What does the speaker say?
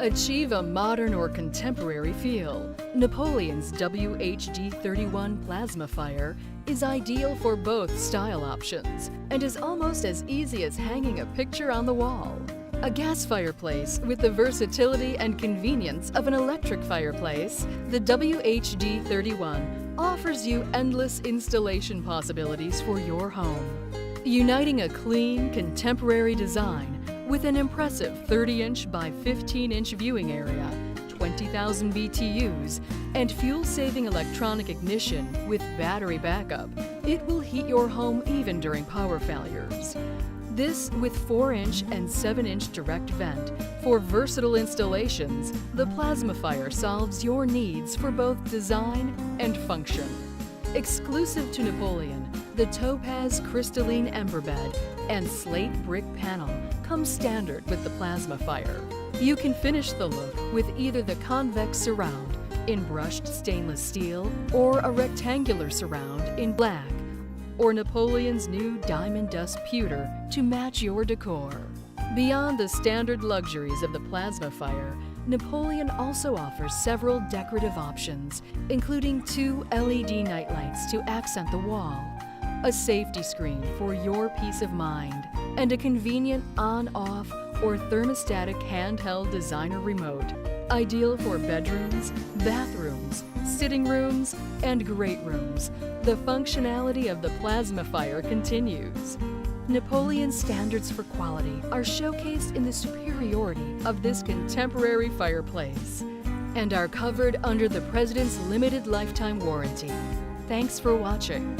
Achieve a modern or contemporary feel. Napoleon's WHD31 Plazmafire is ideal for both style options and is almost as easy as hanging a picture on the wall. A gas fireplace with the versatility and convenience of an electric fireplace, the WHD31 offers you endless installation possibilities for your home. Uniting a clean, contemporary design with an impressive 30-inch by 15-inch viewing area, 20,000 BTUs, and fuel-saving electronic ignition with battery backup, it will heat your home even during power failures. This with 4-inch and 7-inch direct vent for versatile installations, the Plazmafire solves your needs for both design and function. Exclusive to Napoleon, the Topaz CRYSTALINE ember bed and slate brick panel come standard with the Plazmafire. You can finish the look with either the convex surround in brushed stainless steel or a rectangular surround in black, or Napoleon's new diamond dust pewter to match your decor. Beyond the standard luxuries of the Plazmafire, Napoleon also offers several decorative options, including 2 LED nightlights to accent the wall, a safety screen for your peace of mind, and a convenient on-off or thermostatic handheld designer remote, ideal for bedrooms, bathrooms, sitting rooms, and great rooms. The functionality of the Plazmafire continues. Napoleon's standards for quality are showcased in the superiority of this contemporary fireplace and are covered under the President's limited lifetime warranty. Thanks for watching.